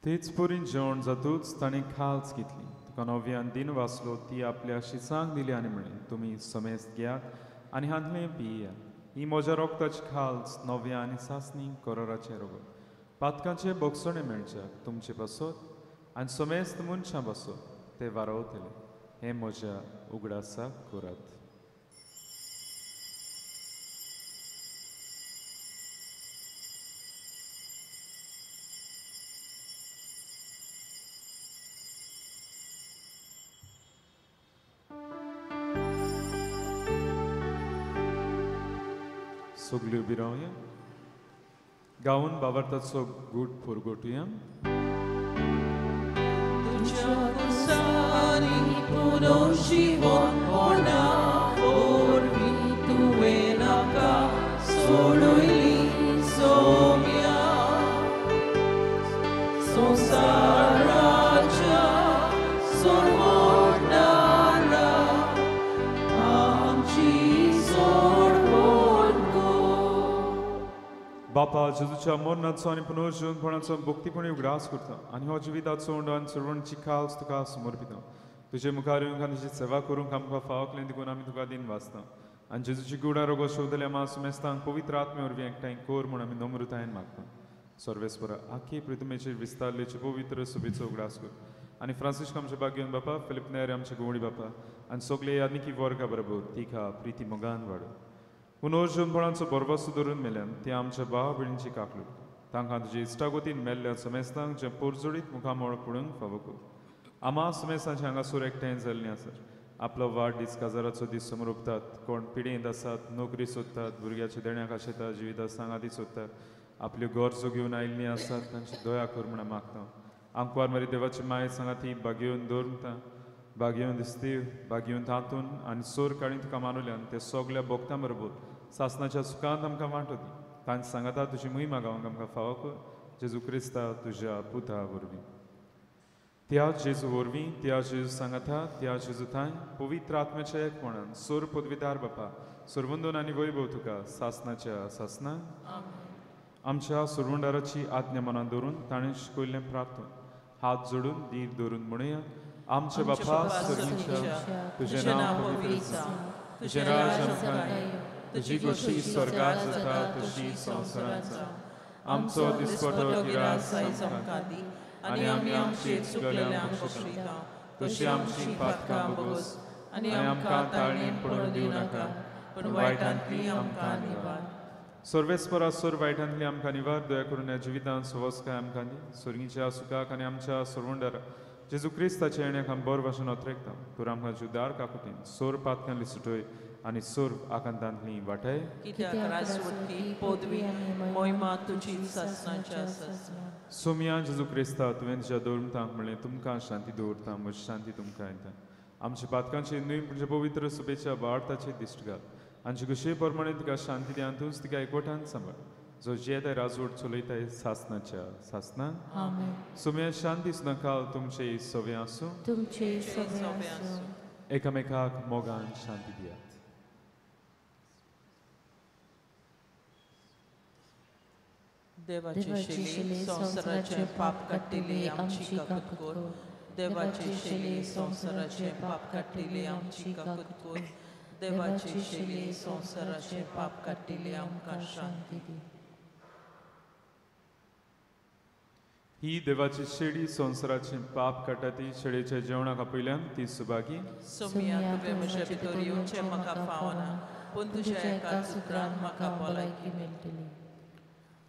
तेच परीन जेवण जातूच ताणें खालच घेतली. तुका नव्यान दिन वाचलो ती आपल्या शिसांक दिली आनी म्हणलें, तुमी समेस्त घेयात आनी हांतलें पिया. ही म्हज्या रोगताची खालच नव्या आनी सासणी कोराराचें रोगत. पातकांचे बोगसणे मेळच्याक तुमचे पासत आनी समेस्त मनशां पासत ते वारवतले. हें म्हज्या उगडासाक करात. सगळी उबी रावया. गावन बाबार्ताचो गूट पुरगोटुया. तुझ्या कुसारी पुनर्जीवन होना ओरवी तुवें नाका सोडयली सोम्या संसाराच्या सोडणारा आमची बापा जेजूच्या मरणाचो आनी पुनर्जीवनपणाचो भक्तीपणी उगडास करता आनी हो जिविताचो उंडो आनी सर्वणची खालच तुका समर्पिता. तुजे मुखार येवंक आनी तुजी सेवा करूंक आमकां फावकलें दिकून आमी तुका दिन वाचता आनी जेजूची गुडा रोगो शोधल्या मा सुमेस्तांक पवित्र आत्मे वरवीं एकठांय कोर म्हूण आमी नम्रतायेन मागता. सर्वेस्परा आख्खे पृथ्वीचेर विस्तारलेचे पवित्र सुबेचो उगडास कर आनी फ्रांसिस्क आमचे भाग्यवन बापा फिलिप नेर आमचे गोवणी बापा आनी सगळे यादनिकी वर्गा बरोबर तिका प्रिती मोगान वाडो. पुनर्जीवनपणाचो बरवासो धरून मेल्यान ते आमच्या भाव भयणींची काकलूक तांकां तुजे इश्टागोतीन मेल्ल्या समेस्तांक जे पोरजोडीत मुखामोळ पडूंक फावो कर. आमा समेस्तांचे हांगासर एकठांय जाल्लीं आसात. आपलो वाडदीस काजाराचो दीस समोर उपतात. कोण पिडेंत आसात, नोकरी सोदतात, भुरग्याच्या देण्याक आशेतात, जिविता सांगाती सोदतात, आपल्यो गरजो घेवन आयिल्लीं आसात तांची दया कर म्हण मागता. आंकवार मारी देवाची माय सांगाती बागेवन दवरता बागेवन दिसतीव बागेवन तातून आनी सोर काडीन तुका मानुल्यान ते सगल्या भोगतां बरोबर सासणाच्या सुखांत आमकां वांटो दी. तांचे सांगाता तुजी महिमा गावंक आमकां फावो कर. जेजू क्रिस्ता तुज्या पुता वरवीं. त्या जेजू वरवीं त्या जेजू सांगाता त्या जेजू थंय पवित्र आत्म्याच्या एकपणान सोर पदवीदार बापा सुरवंदोन आनी वैभव तुका सासणाच्या सासना आमच्या सुरवंडाराची आज्ञा मनात दवरून ताणें शिकयल्लें प्रार्थना हात जोडून दीर दवरून म्हणुया. आमचे बापा सगळींच्या तुजें नांव पवित्र जावं. तुजें राज आमकां यो. तुजी गोशी स्वर्गांत जाता तशी संवसारांत जावं. आमचो दिसपटो गिरास आयज आमकां दी आनी आमी आमची चुकलेल्यांक बक्षिता तशी आमची पातकां बोगोस आनी आमकां ताळणेन पडूंक दिवं नाका पूण वायटांतली आमकां निवार. सर्वेस्परा सोर वायटांतली आमकां निवार. दया करून ह्या जिवितांत सवस्काय आमकां दी. स्वर्गीच्या सुखाक आनी आमच्या सर्वंडारा जेजू क्रिस्ताच्या येण्याक आमी बरो भाशेन ओतरेकता. तर आमकां जुदार काकुटीन सोर पातकांतली सुटय आनी सोर आकांतांतली वाटाय. कित्याक राजवटी पदवी मोहिमा तुजी सासणाच्या सासना. सोम्या जेजू क्रिस्ता तुवें तुज्या दवरतांक म्हणलें तुमकां शांती दवरता म्हजी शांती तुमकां येता. आमच्या पातकांचे न्हय म्हणजे पवित्र सुबेच्या वाडताचे दिश्ट घाल. आमचे कुशे प्रमाणे तुका शांती दियान तूंच तिका एकवटान सांबाळ. जो जेताय राजवट चलयताय सासणाच्या सासना. सोम्या शांती सुद्दां काल तुमचे सवे आसूं. तुमचे सवे आसूं. एकामेकाक मोगान शांती दियात. देवाची शिले संसाराचे पाप काटिले आमची काकुतकोर देवाची शिले संसाराचे पाप काटिले आमची काकुतकोर देवाची शिले संसाराचे पाप काटिले आमकां शांती दी. ही देवाची शेडी संवसाराची पाप काटाती शेडीच्या जेवणाक आपयल्यान ती सुभागी. सोमिया तुवें म्हज्या भितर येवचें म्हाका फावना पूण तुज्या एकाच उतरान म्हाका भलायकी मेळटली.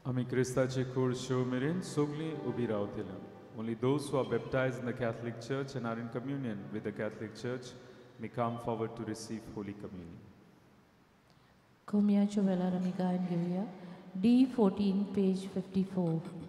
आमी क्रिस्ताची कूड शेव मेरेन सगळीं उबी रावतलीं. Only those who are baptized in the Catholic Church and are in communion with the Catholic Church may come forward to receive Holy Communion. कोमयाच्या वेळार आमी गायन घेवया D14 पेज 54.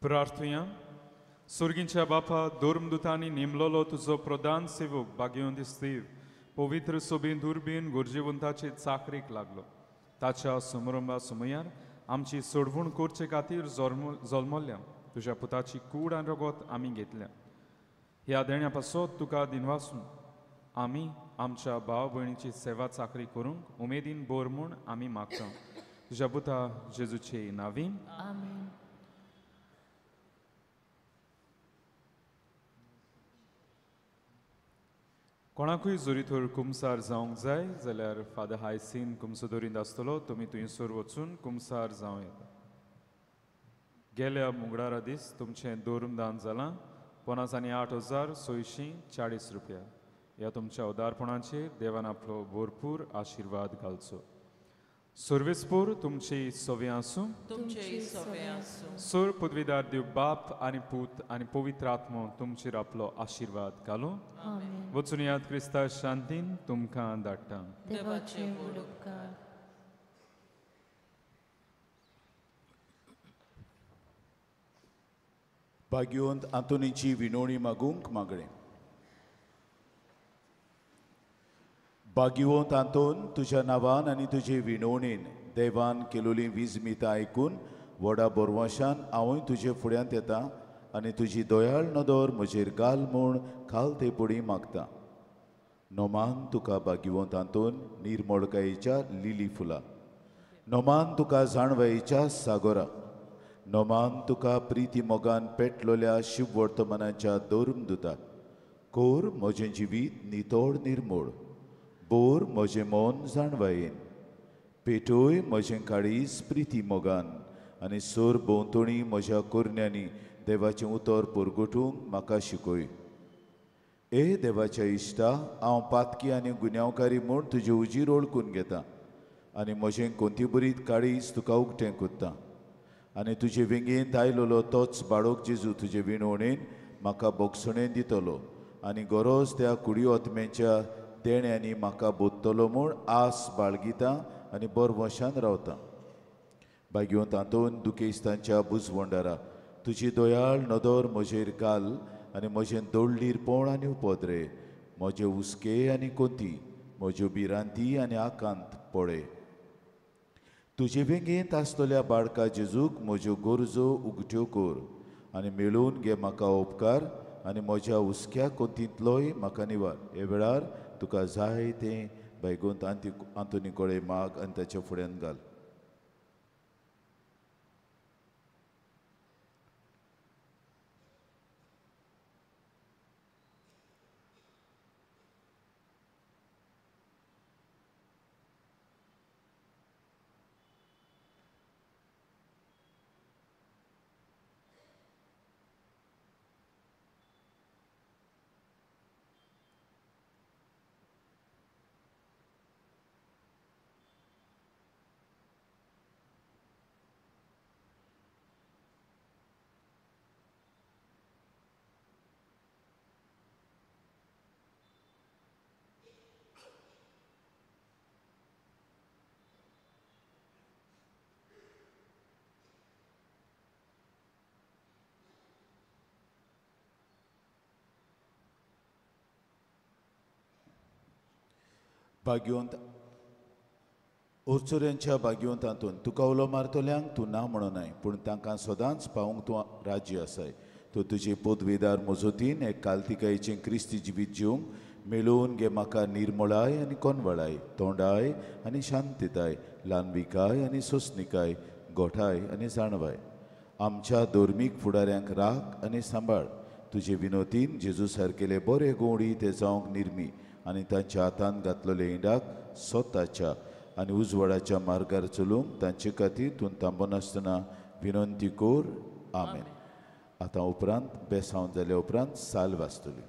प्रार्थूया. सुर्गींच्या बापा, दोर्मदुतांनी नेमलोलो तुजो प्रधान सेवक भाग्यवंत स्तीव पवित्र सोबीन दुर्बीन गुरजेवंताचे चाकरेक लागलो. ताच्या समारंभा सुमयार आमची सोडवण करचे खातीर जल्मल्या तुज्या पुताची कूड आनी रगत आमी घेतल्या. ह्या देण्या पासत तुका दिनवासून आमी आमच्या भाव भयणीची सेवा चाकरी करूंक उमेदीन बोर म्हूण आमी मागता. तुज्या पुता जेजूचे नांवीन. आमेन. कोणाकूय जोरीतोर कुमसार जावंक जाय जाल्यार फादर हायसीन कुमसो दवरीत आसतलो. तुमी थंयसर वचून कुमसार जावं येता. गेल्या मंगळारा दीस तुमचें दोरमदान जालां 50,08,640 रुपया. ह्या तुमच्या उदारपणाचेर देवान आपलो भरपूर आशिर्वाद घालचो. सर्वेस्पोर तुमची सोवे आसूं. तुमचे सोवे आसूं. सोर पदवीदार देव बाप आनी पूत आनी पवित्र आत्मो तुमचेर आपलो आशिर्वाद घालूं. आमेन. वचून याद क्रिस्ता शांतीन तुमकां धाडटा. देवाचे व्हड उपकार. भाग्यवंत आंतोनीची विनवणी मागूंक मागणें. भाग्यवंत आंतोन, तुज्या नांवान आनी तुजे विनवणेन देवान केलोलीं विजमितां आयकून व्हडा बोरवाशान हांवूय तुजे फुड्यांत येता आनी तुजी दयाळ नदर म्हजेर घाल म्हूण खाल ते पडी मागता. नोमान तुका भाग्यवंत आंतोन निर्मोळकायेच्या लिली फुलां. नोमान तुका जाणवायेच्या सागोरा. नोमान तुका प्रिती मोगान पेटलोल्या शुभ वर्तमानाच्या दोरम दुता. कोर म्हजें जिवीत नितोड निर्मोळ. बोर म्हजें मन जाणवायेन. पेटोय म्हजें काळीज प्रिती मोगान आनी सोर भोंवतणी म्हज्या कोरण्यांनी देवाचें उतर परगटूंक म्हाका शिकय. ए देवाच्या इश्टा, हांव पातकी आनी गुन्यांवकारी म्हूण तुजे उजीर ओळखून घेता आनी म्हजें कोंतीबरीत काळीज तुका उक्तें कोत्ता. आनी तुजे विंगेंत आयलोलो तोच बाळोक जेजू तुजे विणवणेन म्हाका बोगसणें दितलो आनी गरज त्या कुडी ओतमेच्या देण्यांनी म्हाका बोदतलो म्हूण आस बाळगिता आनी बोरवशान रावता. भाग्यवंत आंतोन दुखेस्तांच्या बुजवंडारा तुजी दयाळ नदर म्हजेर घाल आनी म्हजें दोळ्ळीरपण आनी उपद्रे, म्हजे हुस्के आनी कोंती, म्हज्यो भिरांती आनी आकांत पळय. तुजे वेंगेंत आसतल्या बाळका जेजूक म्हज्यो गरजो उगट्यो कर आनी मेळून घे म्हाका उपकार आनी म्हज्या हुस्क्या कोंतींतलोय म्हाका निवार. हे वेळार तुका जाय तें भाग्यवंत आंतोनी कळे माग आनी ताच्या फुड्यान घाल. भाग्यवंत ओर्चोऱ्यांच्या भाग्यवंतांतून तुका उलो मारतल्यांक तूं ना म्हणनाय, पूण तांकां सदांच पावूंक तूं राज्य आसाय. तूं तुजे पदवेदार मजतीन एक काल्तिकायेचें क्रिस्ती जिवीत जिवंक मेळून घे म्हाका निर्मळाय आनी कोनवळाय, तोंडाय आनी शांतीताय, ल्हानविकाय आनी सोंसणिकाय, गोठाय आनी जाणवाय. आमच्या धर्मीक फुडाऱ्यांक राख आनी सांबाळ. तुजे विनोतीन जेजू सारकेले बरे गोडी ते जावंक निर्मी आनी तांच्या हातांत घातलेले इंडाक स्वताच्या आनी उजवाडाच्या मार्गार चलूंक तांचे खातीर तूं थांबनासतना विनंती कर. आमेन. आतां उपरांत बेसांव जाल्या उपरांत साल वाजतली.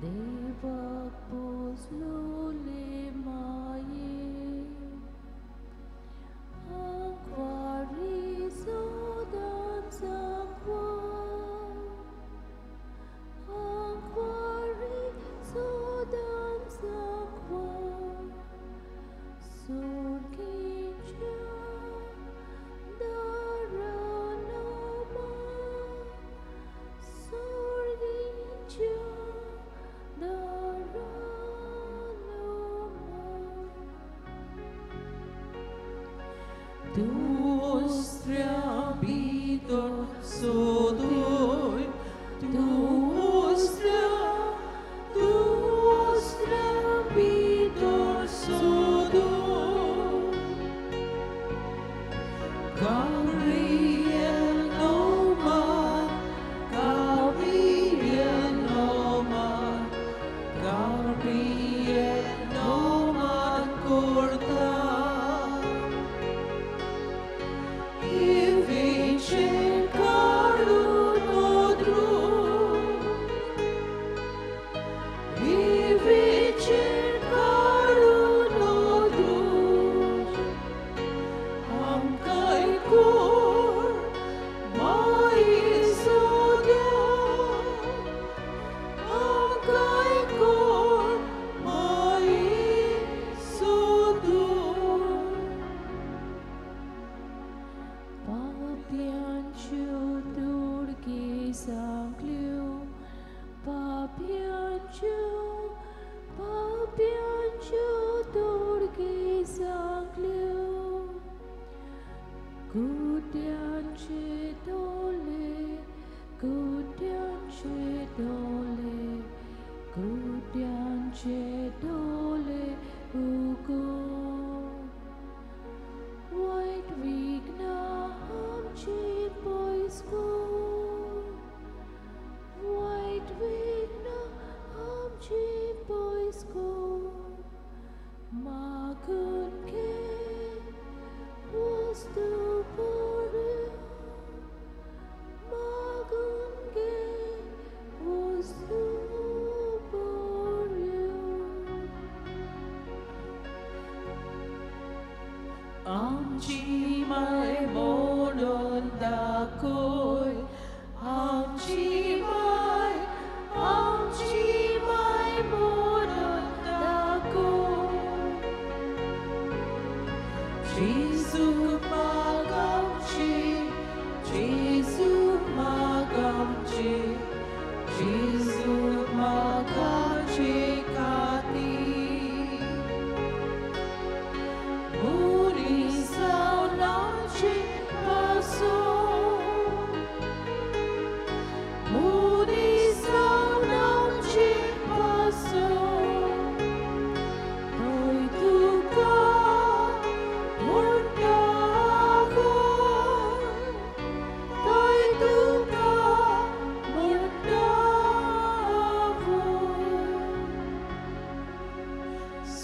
देवक पोसलोले माये Aquari Sodam Sakwa Aquari Sodam Sakwa Surginja Daranoma Surginja Daranoma Tu ostrabitor sodoi, tu ostrabitor sodoi. Gabriel Noman, Gabriel Noman, Gabriel Noman corta. Amchi mai monon dakoi, amchi mai monon dakoi. Jesus magamchi, Jesus magamchi, Jesus magamchi kati.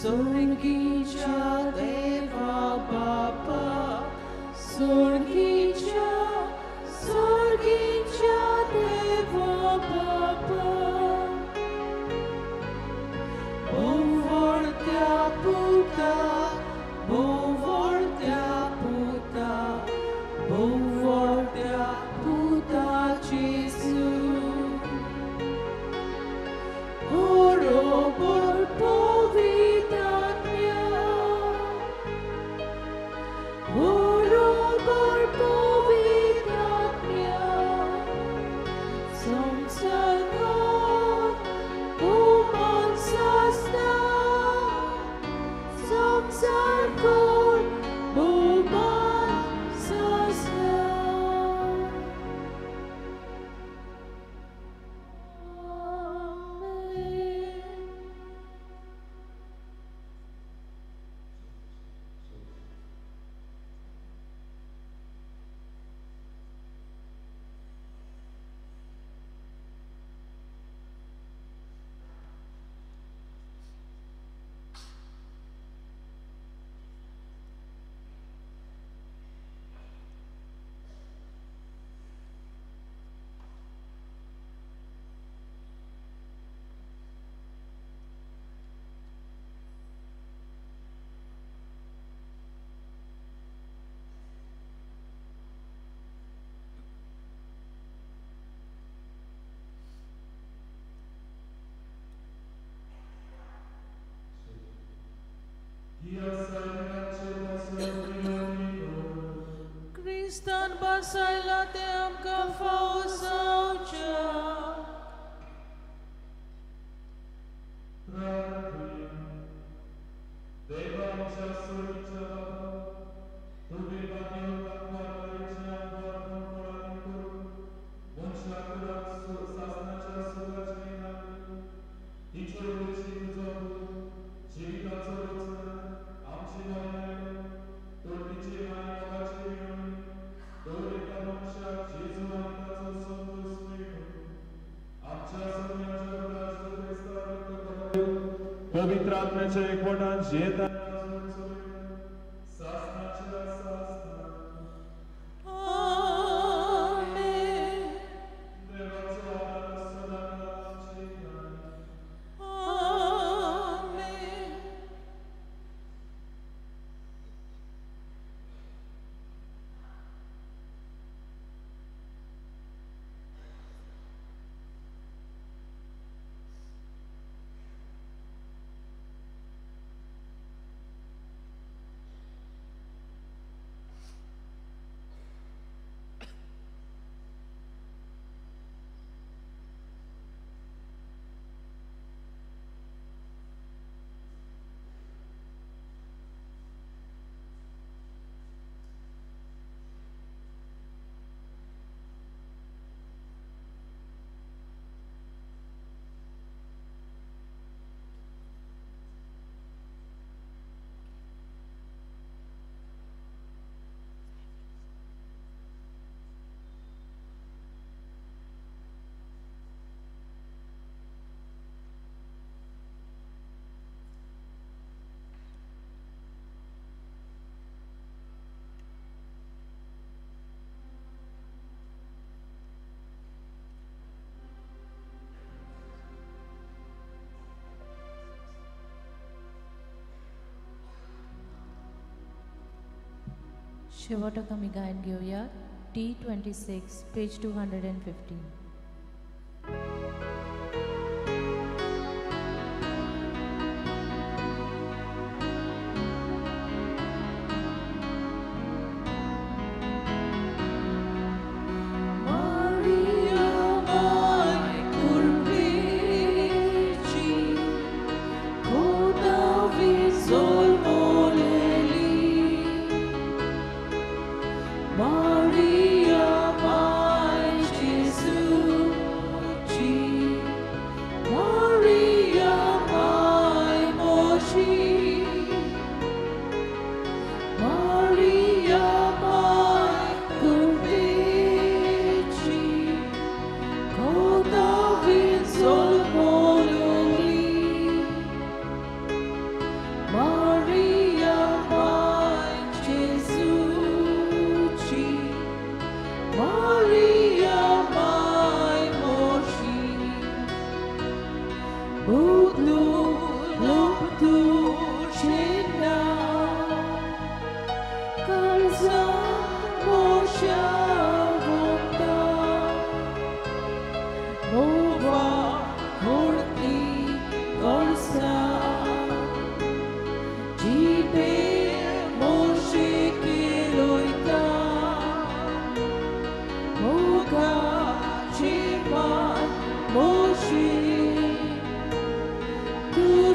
Sorgicha Deva Baba, Sorgicha Deva Baba. Bovortea puta, Bovortea puta Jesus. Oro por povidania, oro por povidania. Somsagon uman sasna, somsagon uman sasna. Amen. नासायला ते आमकां फावो जावच्या पवित्र आत्म्याच्या एकवटान जेता शेवटक आमी गायन घेऊया T26 पेज 215.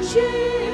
She